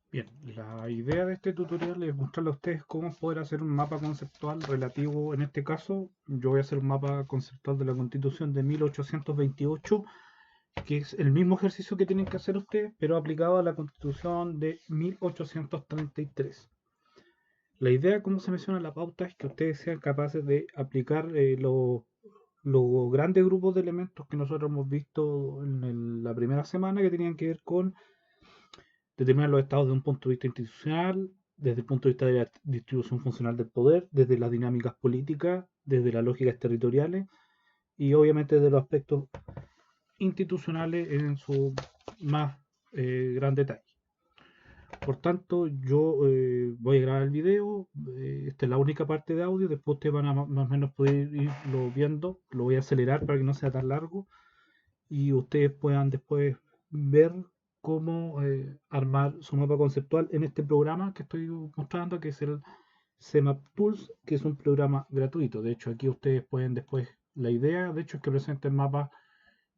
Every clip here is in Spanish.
Bien, la idea de este tutorial es mostrarle a ustedes cómo poder hacer un mapa conceptual relativo, en este caso, yo voy a hacer un mapa conceptual de la Constitución de 1828, que es el mismo ejercicio que tienen que hacer ustedes, pero aplicado a la Constitución de 1833. La idea, como se menciona en la pauta, es que ustedes sean capaces de aplicar los grandes grupos de elementos que nosotros hemos visto en la primera semana, que tenían que ver con determinar los estados desde un punto de vista institucional, desde el punto de vista de la distribución funcional del poder, desde las dinámicas políticas, desde las lógicas territoriales y obviamente desde los aspectos institucionales en su más gran detalle. Por tanto, yo voy a grabar el video, esta es la única parte de audio, después ustedes van a más o menos poder irlo viendo, lo voy a acelerar para que no sea tan largo y ustedes puedan después ver cómo armar su mapa conceptual en este programa que estoy mostrando, que es el CMap Tools, que es un programa gratuito. De hecho, aquí ustedes pueden después, la idea, de hecho, es que presenten mapas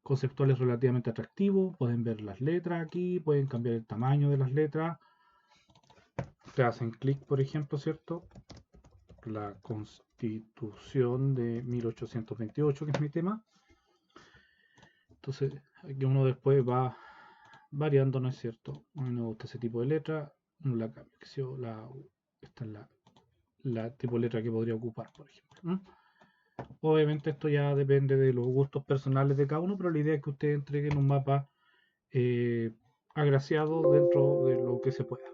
conceptuales relativamente atractivos. Pueden ver las letras aquí, pueden cambiar el tamaño de las letras. Te hacen clic, por ejemplo, ¿cierto? La Constitución de 1828, que es mi tema. Entonces, aquí uno después va variando, ¿no es cierto? A mí me gusta ese tipo de letra, no la cambio, que si esta es la tipo de letra que podría ocupar, por ejemplo. ¿No? Obviamente esto ya depende de los gustos personales de cada uno, pero la idea es que ustedes entreguen un mapa eh, agraciado dentro de lo que se pueda.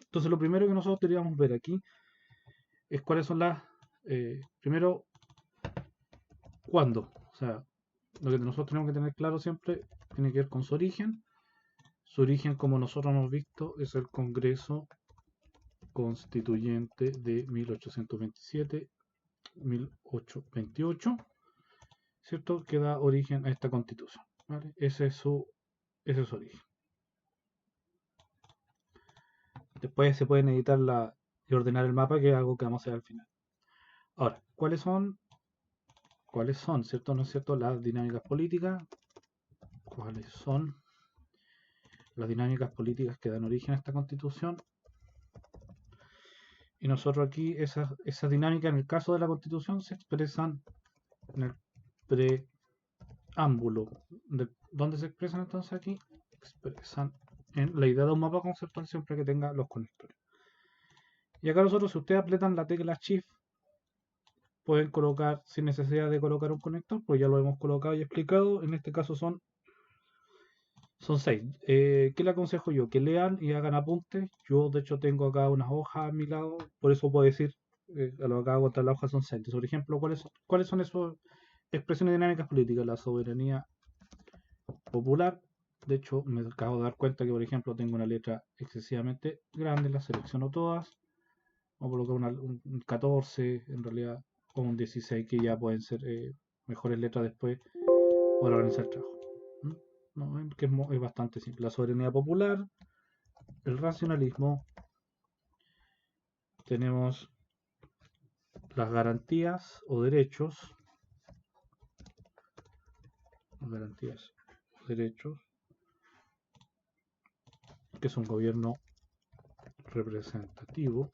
Entonces lo primero que nosotros deberíamos ver aquí es cuáles son las, primero, cuándo. O sea, lo que nosotros tenemos que tener claro siempre tiene que ver con su origen. Su origen, como nosotros hemos visto, es el Congreso Constituyente de 1827-1828, ¿cierto? Que da origen a esta constitución. ¿Vale? Ese es su origen. Después se pueden editar y ordenar el mapa, que es algo que vamos a hacer al final. Ahora, ¿cuáles son, cierto? ¿No es cierto? Las dinámicas políticas. ¿Cuáles son las dinámicas políticas que dan origen a esta constitución? Y nosotros aquí, esas dinámicas, en el caso de la constitución, se expresan en el preámbulo. ¿Dónde se expresan entonces aquí? Expresan en la idea de un mapa conceptual siempre que tenga los conectores. Y acá nosotros, si ustedes apretan la tecla Shift, pueden colocar, sin necesidad de colocar un conector, pues ya lo hemos colocado y explicado. En este caso son 6. ¿Qué le aconsejo yo? Que lean y hagan apuntes. Yo, de hecho, tengo acá unas hojas a mi lado, por eso puedo decir, a lo que hago contra la hoja son 6. Entonces, por ejemplo, ¿cuáles son esas expresiones dinámicas políticas? La soberanía popular. De hecho, me acabo de dar cuenta que, por ejemplo, tengo una letra excesivamente grande, las selecciono todas. Vamos a colocar un 14, en realidad, o un 16, que ya pueden ser mejores letras después para organizar el trabajo. ¿Mm? ¿No? Que es bastante simple. La soberanía popular, el racionalismo, tenemos las garantías o derechos, que es un gobierno representativo,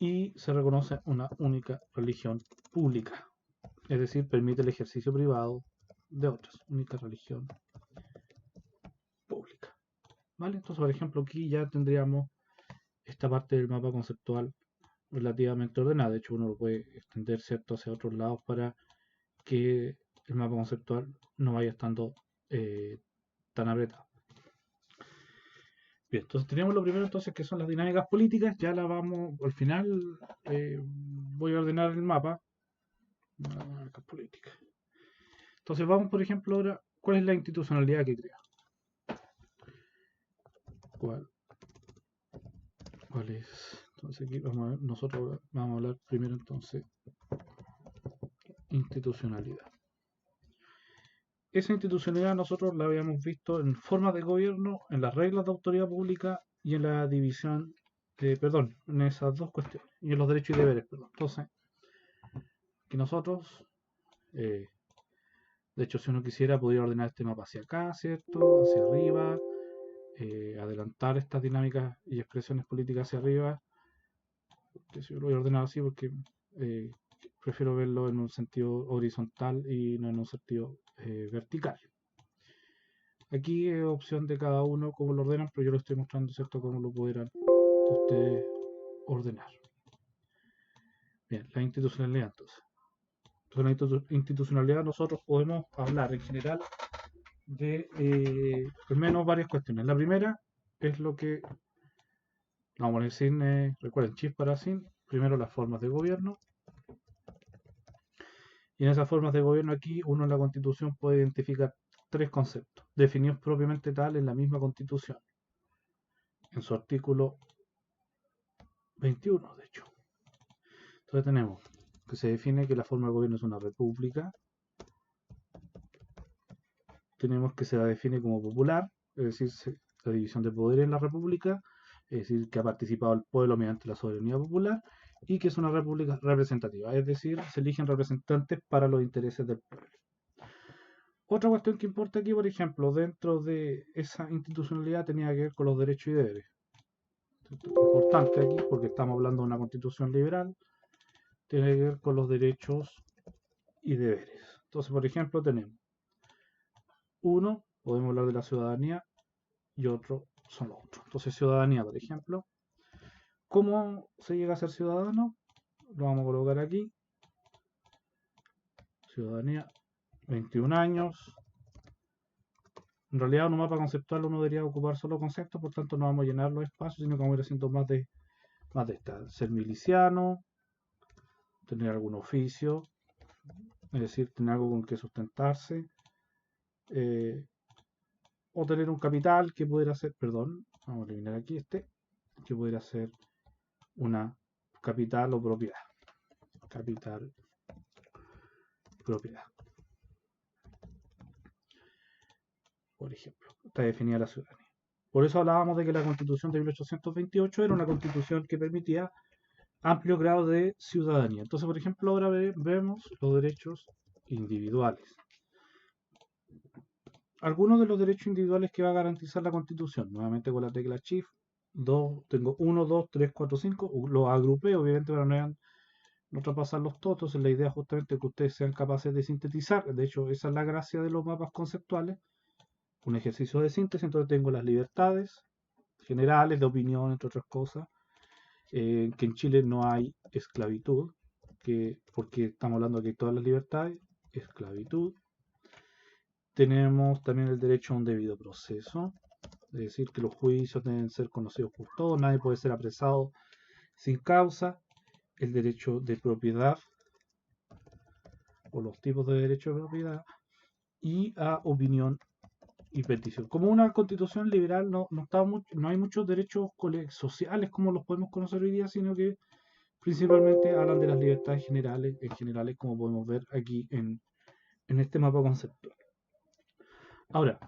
y se reconoce una única religión pública, es decir, permite el ejercicio privado de otras, única religión pública. ¿Vale? Entonces, por ejemplo, aquí ya tendríamos esta parte del mapa conceptual relativamente ordenada. De hecho, uno lo puede extender, ¿cierto?, hacia otros lados para que el mapa conceptual no vaya estando tan apretado. Bien, entonces tenemos lo primero entonces que son las dinámicas políticas. Ya la vamos, al final voy a ordenar el mapa. Dinámicas políticas. Entonces vamos, por ejemplo, ahora, ¿cuál es la institucionalidad que crea? ¿Cuál, ¿Cuál es? Entonces aquí nosotros vamos a hablar primero entonces institucionalidad. Esa institucionalidad nosotros la habíamos visto en formas de gobierno, en las reglas de autoridad pública y en la división, perdón, en esas dos cuestiones, y en los derechos y deberes, perdón. Entonces, que nosotros eh, De hecho, si uno quisiera, podría ordenar este mapa hacia acá, ¿cierto? Hacia arriba, adelantar estas dinámicas y expresiones políticas hacia arriba. Que yo lo voy a ordenar así porque eh, prefiero verlo en un sentido horizontal y no en un sentido vertical. Aquí es opción de cada uno cómo lo ordenan, pero yo lo estoy mostrando, ¿cierto? Cómo lo pudieran ustedes ordenar. Bien, la institucionalidad entonces. Entonces, la institucionalidad nosotros podemos hablar en general de al menos varias cuestiones. La primera es lo que vamos a poner sin, recuerden, chip para sin, primero las formas de gobierno. Y en esas formas de gobierno aquí uno en la Constitución puede identificar tres conceptos, definidos propiamente tal en la misma Constitución, en su artículo 21, de hecho. Entonces tenemos que se define que la forma de gobierno es una república, tenemos que se la define como popular, es decir, la división de poderes en la república, es decir, que ha participado el pueblo mediante la soberanía popular, y que es una república representativa, es decir, se eligen representantes para los intereses del pueblo. Otra cuestión que importa aquí, por ejemplo, dentro de esa institucionalidad tenía que ver con los derechos y deberes. Esto es importante aquí porque estamos hablando de una constitución liberal, tiene que ver con los derechos y deberes. Entonces, por ejemplo, tenemos uno, podemos hablar de la ciudadanía y otro son los otros. Entonces, ciudadanía, por ejemplo, ¿cómo se llega a ser ciudadano? Lo vamos a colocar aquí. Ciudadanía, 21 años. En realidad, en un mapa conceptual uno debería ocupar solo conceptos, por tanto no vamos a llenar los espacios, sino que vamos a ir haciendo más de esta. Ser miliciano, tener algún oficio, es decir, tener algo con que sustentarse, eh, o tener un capital que pudiera ser, perdón, vamos a eliminar aquí que pudiera ser una capital o propiedad. Capital, propiedad. Por ejemplo, está definida la ciudadanía. Por eso hablábamos de que la Constitución de 1828 era una constitución que permitía amplio grado de ciudadanía. Entonces, por ejemplo, ahora vemos los derechos individuales. Algunos de los derechos individuales que va a garantizar la Constitución, nuevamente con la tecla Shift, tengo 1, 2, 3, 4, 5, los agrupé, obviamente para no traspasarlos todos, entonces la idea es justamente que ustedes sean capaces de sintetizar, de hecho esa es la gracia de los mapas conceptuales, un ejercicio de síntesis, entonces tengo las libertades generales de opinión, entre otras cosas, que en Chile no hay esclavitud, porque estamos hablando de que todas las libertades, esclavitud. Tenemos también el derecho a un debido proceso, es decir, que los juicios deben ser conocidos por todos, nadie puede ser apresado sin causa. El derecho de propiedad, o los tipos de derecho de propiedad, y a opinión y petición. Como una constitución liberal no hay muchos derechos sociales como los podemos conocer hoy día, sino que principalmente hablan de las libertades generales, como podemos ver aquí en este mapa conceptual. Ahora,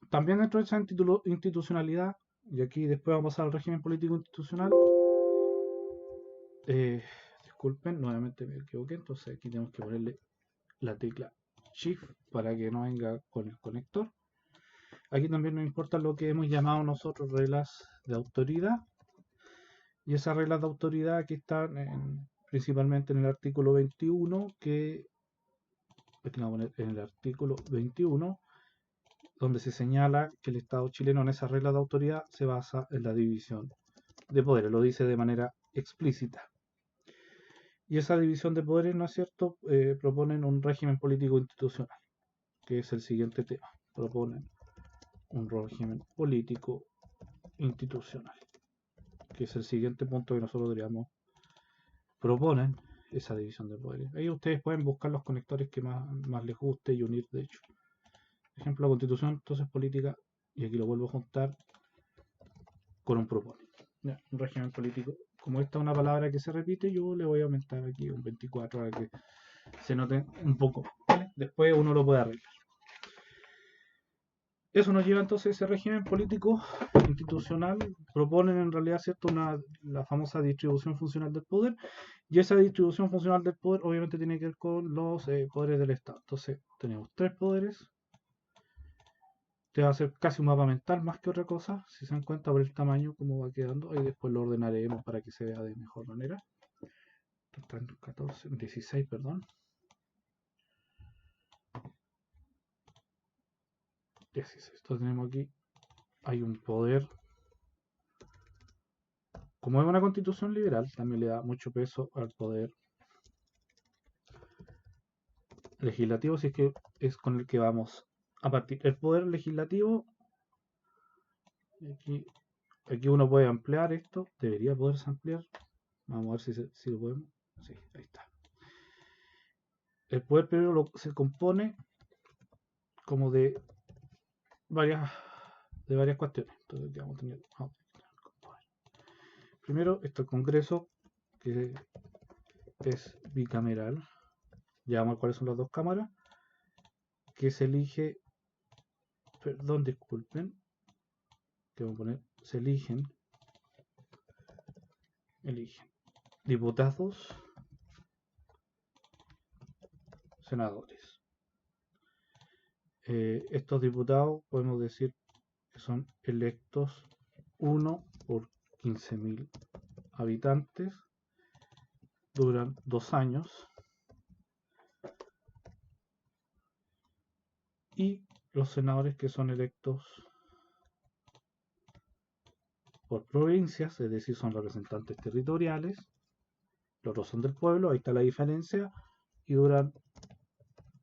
también dentro de esa institucionalidad, y aquí después vamos a pasar al régimen político institucional, disculpen, nuevamente me equivoqué, entonces aquí tenemos que ponerle la tecla Shift para que no venga con el conector. Aquí también nos importa lo que hemos llamado nosotros reglas de autoridad, y esas reglas de autoridad aquí están principalmente en el artículo 21, que aquí vamos a poner en el artículo 21, donde se señala que el Estado chileno en esas reglas de autoridad se basa en la división de poderes, lo dice de manera explícita. Y esa división de poderes, ¿no es cierto?, proponen un régimen político institucional, que es el siguiente tema. Proponen un régimen político institucional, que es el siguiente punto que nosotros diríamos. Proponen esa división de poderes. Ahí ustedes pueden buscar los conectores que más les guste y unir, de hecho. Por ejemplo, la constitución, entonces política, y aquí lo vuelvo a juntar con un propone. Ya, un régimen político. Como esta es una palabra que se repite, yo le voy a aumentar aquí un 24 para que se note un poco. ¿Vale? Después uno lo puede arreglar. Eso nos lleva entonces a ese régimen político institucional. Proponen en realidad, ¿cierto?, la famosa distribución funcional del poder, y esa distribución funcional del poder obviamente tiene que ver con los poderes del Estado. Entonces tenemos tres poderes. Te va a hacer casi un mapa mental más que otra cosa, si se dan cuenta por el tamaño, cómo va quedando, y después lo ordenaremos para que se vea de mejor manera. Están 14, 16, perdón. 16. Entonces tenemos aquí, hay un poder. Como es una constitución liberal, también le da mucho peso al poder legislativo, si es que es con el que vamos a partir. El poder legislativo, aquí uno puede ampliar esto, debería poderse ampliar. Vamos a ver si lo podemos. Sí, ahí está. El poder primero se compone como varias, de varias cuestiones. Entonces, aquí vamos a tener primero está el Congreso, que es bicameral. Ya vamos a ver cuáles son las dos cámaras. Que se elige, perdón, disculpen, que vamos a poner, se eligen diputados, senadores. Estos diputados podemos decir que son electos 1 por 15.000 habitantes, duran 2 años, y los senadores que son electos por provincias, es decir, son representantes territoriales, los otros son del pueblo, ahí está la diferencia, y duran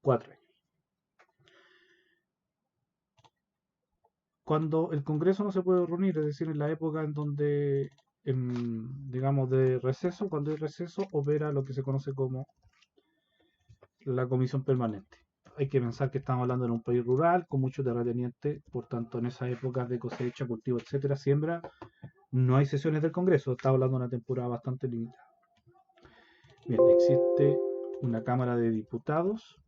4 años. Cuando el Congreso no se puede reunir, es decir, en la época en donde, digamos, de receso, cuando hay receso, opera lo que se conoce como la comisión permanente. Hay que pensar que estamos hablando de un país rural, con mucho terrateniente, por tanto, en esas épocas de cosecha, cultivo, etcétera, siembra, no hay sesiones del Congreso, estamos hablando de una temporada bastante limitada. Bien, existe una Cámara de Diputados,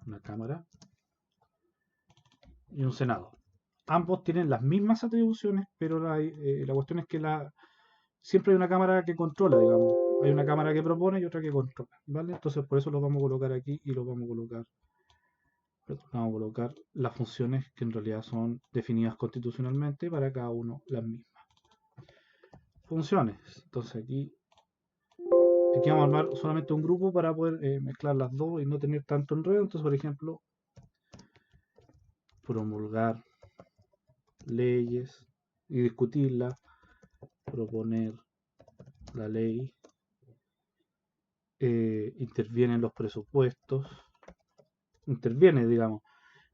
una Cámara y un Senado. Ambos tienen las mismas atribuciones, pero la cuestión es que siempre hay una cámara que controla, digamos. Hay una cámara que propone y otra que controla, ¿vale? Entonces por eso los vamos a colocar aquí y vamos a colocar las funciones que en realidad son definidas constitucionalmente para cada uno las mismas. Funciones. Entonces aquí vamos a armar solamente un grupo para poder mezclar las dos y no tener tanto enredo. Entonces, por ejemplo, promulgar leyes y discutirlas, proponer la ley, intervienen los presupuestos, interviene, digamos.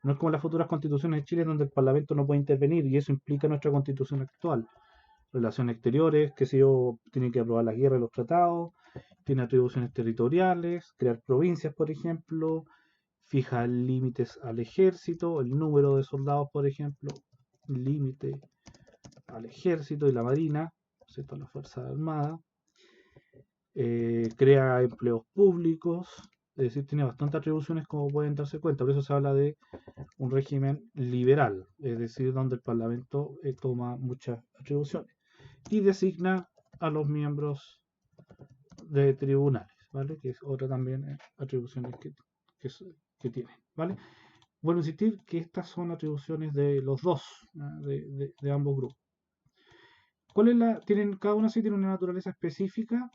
No es como las futuras constituciones de Chile donde el Parlamento no puede intervenir y eso implica nuestra constitución actual. Relaciones exteriores, que si yo, tiene que aprobar la guerra y los tratados, tiene atribuciones territoriales, crear provincias, por ejemplo, fija límites al ejército, el número de soldados, por ejemplo, límite al ejército y la marina, ¿cierto? La Fuerza Armada, crea empleos públicos, es decir, tiene bastantes atribuciones como pueden darse cuenta, por eso se habla de un régimen liberal, es decir, donde el Parlamento toma muchas atribuciones y designa a los miembros de tribunales, ¿vale? Que es otra también atribuciones que tienen, ¿vale? Vuelvo a insistir que estas son atribuciones de los dos, de ambos grupos. ¿Cuál es cada una sí tiene una naturaleza específica,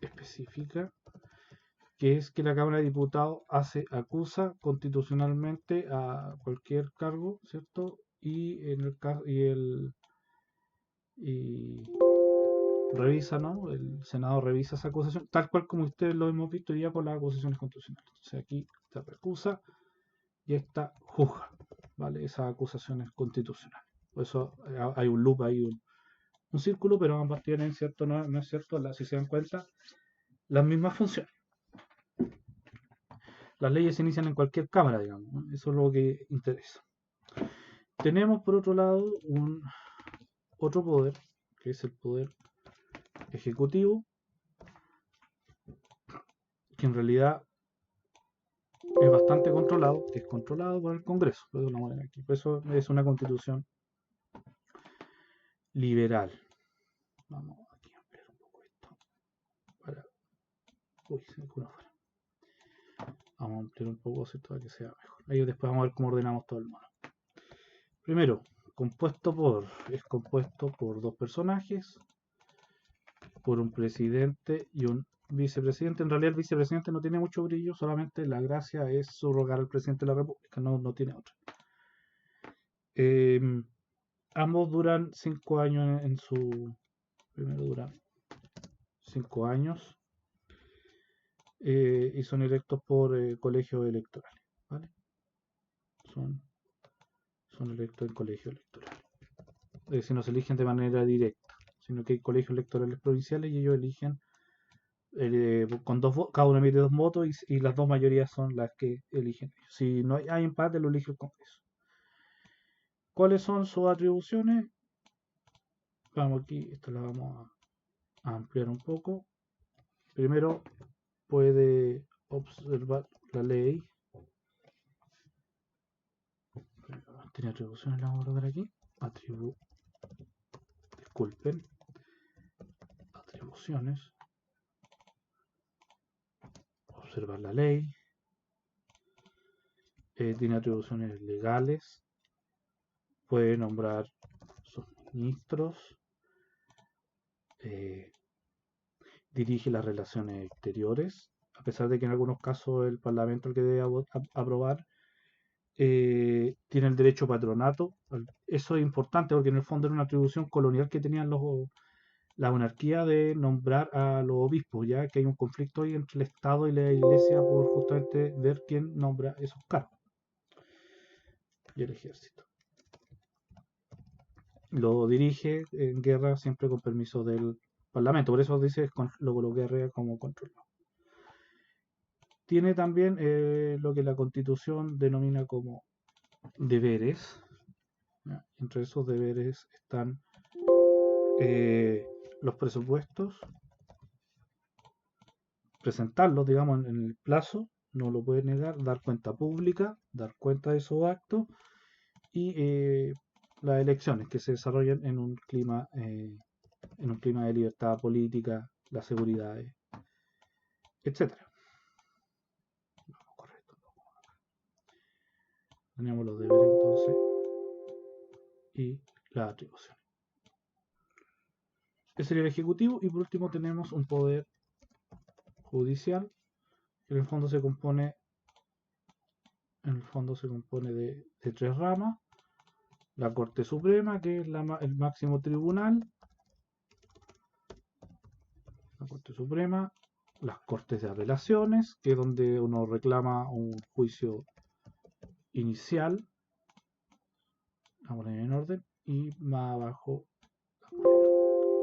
específica, que es que la Cámara de Diputados acusa constitucionalmente a cualquier cargo, ¿cierto? Y revisa, ¿no? El Senado revisa esa acusación, tal cual como ustedes lo hemos visto ya con las acusaciones constitucionales. Entonces aquí está recusa y esta juzga, ¿vale? Esas acusaciones constitucionales. Por eso hay un loop ahí, un círculo, pero ambas tienen, ¿cierto? No es cierto, si se dan cuenta, las mismas funciones. Las leyes se inician en cualquier cámara, digamos, ¿no? Eso es lo que interesa. Tenemos por otro lado otro poder, que es el poder ejecutivo, que que en realidad es bastante controlado, que es controlado por el Congreso, de una manera aquí. Por eso es una constitución liberal. Vamos aquí a ampliar un poco esto. Uy, se me ocurrió afuera. Vamos a ampliar un poco esto para que sea mejor. Ahí después vamos a ver cómo ordenamos todo el mono. Primero, es compuesto por dos personajes, por un presidente y un vicepresidente. En realidad el vicepresidente no tiene mucho brillo, solamente la gracia es subrogar al presidente de la República, no tiene otra. Ambos duran 5 años en su... Primero duran 5 años y son electos por colegios electorales, ¿vale? Son electos en colegios electorales. Es decir, no se eligen de manera directa, sino que hay colegios electorales provinciales y ellos eligen con cada uno emite 2 votos y las dos mayorías son las que eligen. Si no hay empate, lo elige el Congreso. ¿Cuáles son sus atribuciones? Vamos aquí, esto lo vamos a ampliar un poco. Primero, puede observar la ley. Tiene atribuciones, la vamos a colocar aquí. Disculpen. Atribuciones. Observar la ley. Tiene atribuciones legales. Puede nombrar sus ministros. Dirige las relaciones exteriores, a pesar de que en algunos casos el Parlamento el que debe aprobar, tiene el derecho patronato. Eso es importante porque en el fondo era una atribución colonial que tenían la monarquía de nombrar a los obispos, ya que hay un conflicto ahí entre el Estado y la Iglesia por justamente ver quién nombra esos cargos. Y el ejército lo dirige en guerra siempre con permiso del Parlamento, por eso dice lo coloqué arriba como control. Tiene también lo que la Constitución denomina como deberes. ¿Ya? Entre esos deberes están los presupuestos, presentarlos, digamos, en el plazo, no lo puede negar, dar cuenta pública, dar cuenta de esos actos y las elecciones que se desarrollan en un clima de libertad política, la seguridad, etcétera. Tenemos los deberes entonces y las atribuciones. Ese sería el ejecutivo y por último tenemos un poder judicial que en el fondo se compone de 3 ramas: la Corte Suprema, que es el máximo tribunal, la Corte Suprema, las Cortes de Apelaciones, que es donde uno reclama un juicio inicial, vamos a poner en orden, y más abajo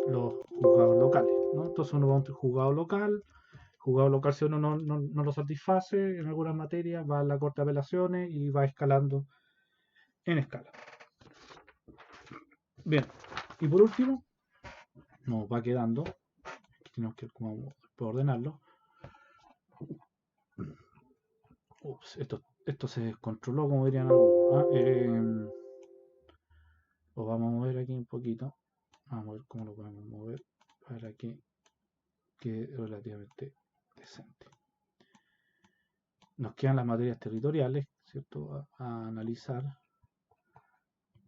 los juzgados locales, ¿no? Entonces uno va a un juzgado local si uno no lo satisface en alguna materia, va a la Corte de Apelaciones y va escalando en escala. Bien, y por último, nos va quedando, tenemos que como ordenarlo. Ups, esto se descontroló, como dirían algunos. Lo vamos a mover aquí un poquito. Vamos a ver cómo lo podemos mover para que quede relativamente decente. Nos quedan las materias territoriales, ¿cierto? A analizar.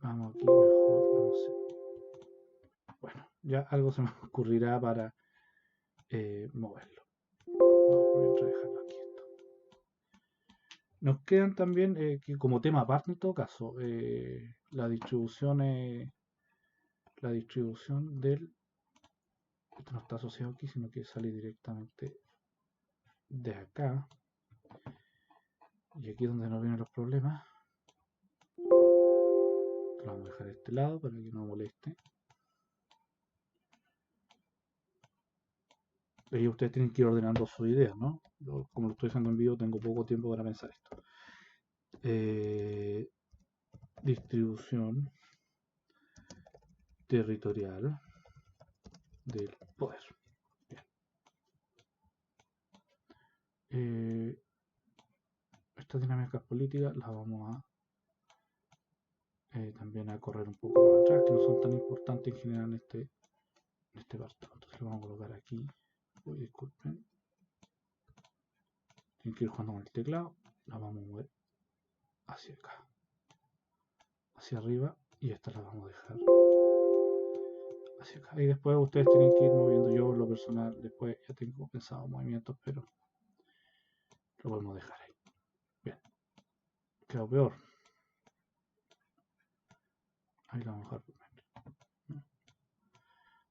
Vamos aquí mejor, no sé. Bueno, ya algo se me ocurrirá para moverlo. Vamos por mientras dejarlo aquí. Nos quedan también, que como tema aparte en todo caso, la distribución del... Esto no está asociado aquí, sino que sale directamente de acá. Y aquí es donde nos vienen los problemas. Lo vamos a dejar de este lado para que no moleste. Y ustedes tienen que ir ordenando sus ideas, ¿no? Yo, como lo estoy haciendo en vivo, tengo poco tiempo para pensar esto. Distribución territorial del poder. Bien. Estas dinámicas políticas las vamos a también a correr un poco más atrás, que no son tan importantes en general en este apartado. Entonces lo vamos a colocar aquí. Uy, disculpen. Tienen que ir jugando con el teclado. La vamos a mover hacia acá, hacia arriba, y esta la vamos a dejar hacia acá. Y después ustedes tienen que ir moviendo. Yo lo personal después ya tengo pensado movimientos, pero lo podemos dejar ahí. Bien, quedó peor. Ahí la vamos a dejar primero.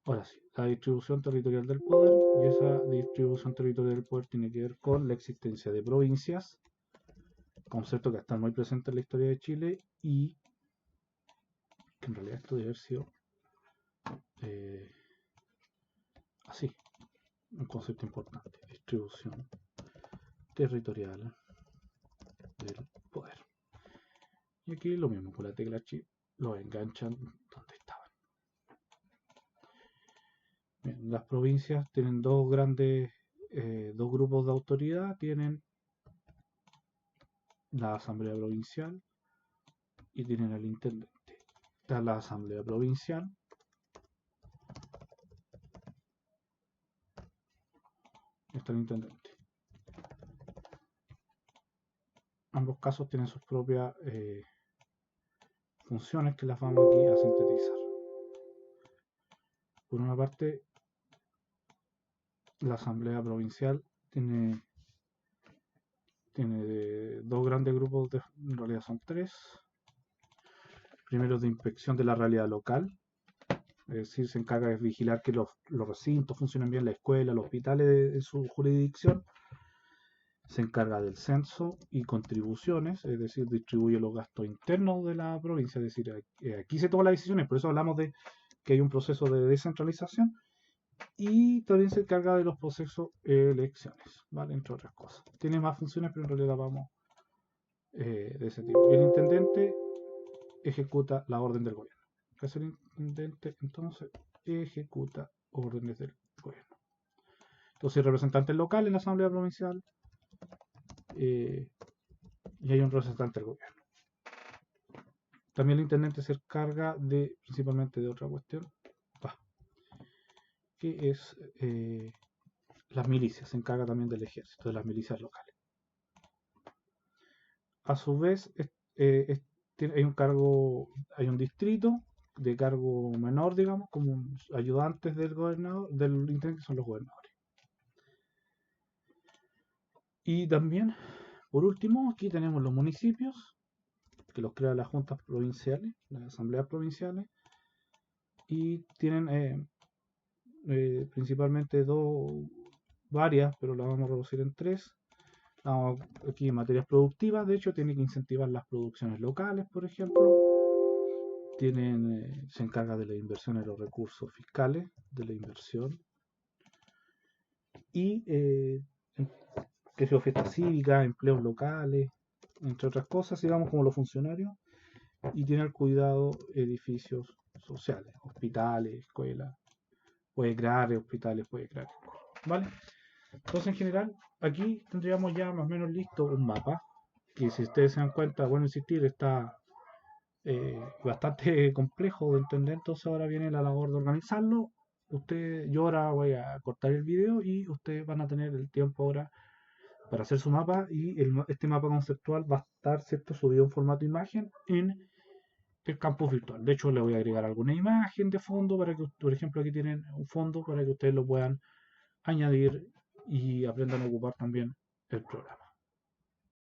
Ahora sí, la distribución territorial del poder, y esa distribución territorial del poder tiene que ver con la existencia de provincias, concepto que está muy presente en la historia de Chile, y que en realidad esto debe haber sido así, un concepto importante: distribución territorial del poder. Y aquí lo mismo, con la tecla Shift lo enganchan donde estaban. Bien, las provincias tienen dos grupos de autoridad. Tienen la asamblea provincial y tienen el intendente. Está la asamblea provincial, está el intendente. Ambos casos tienen sus propias funciones, que las vamos aquí a sintetizar. Por una parte, la asamblea provincial tiene dos grandes grupos, en realidad son tres. Primero, de inspección de la realidad local, es decir, se encarga de vigilar que los recintos funcionen bien, la escuela, los hospitales de su jurisdicción. Se encarga del censo y contribuciones, es decir, distribuye los gastos internos de la provincia, es decir, aquí se toman las decisiones, por eso hablamos de que hay un proceso de descentralización. Y también se encarga de los procesos de elecciones, ¿vale? Entre otras cosas. Tiene más funciones, pero en realidad vamos de ese tipo. Y el intendente ejecuta la orden del gobierno. ¿Qué hace el intendente? Entonces, ejecuta órdenes del gobierno. Entonces, hay representantes locales en la asamblea provincial y hay un representante del gobierno. También el intendente se encarga principalmente de otra cuestión, que es las milicias. Se encarga también del ejército, de las milicias locales. A su vez, hay un distrito de cargo menor, digamos, como ayudantes del gobernador, del intendente, que son los gobernadores. Y también, por último, aquí tenemos los municipios, que los crea las juntas provinciales, las asambleas provinciales, y tienen principalmente varias, pero las vamos a reducir en tres. Aquí en materias productivas, de hecho, tiene que incentivar las producciones locales, por ejemplo. Se encarga de la inversión en los recursos fiscales, de la inversión. Y que sea fiestas cívicas, empleos locales, entre otras cosas, digamos, como los funcionarios. Y tiene el cuidado edificios sociales, hospitales, escuelas. Puede crear hospitales, puede crear escuelas, ¿vale? Entonces, en general, aquí tendríamos ya más o menos listo un mapa, que si ustedes se dan cuenta, bueno, insistir, está bastante complejo de entender. Entonces ahora viene la labor de organizarlo. Yo ahora voy a cortar el video y ustedes van a tener el tiempo ahora para hacer su mapa, y este mapa conceptual va a estar, ¿cierto?, subido en formato imagen en el campus virtual. De hecho, le voy a agregar alguna imagen de fondo para que, por ejemplo, aquí tienen un fondo para que ustedes lo puedan añadir y aprendan a ocupar también el programa.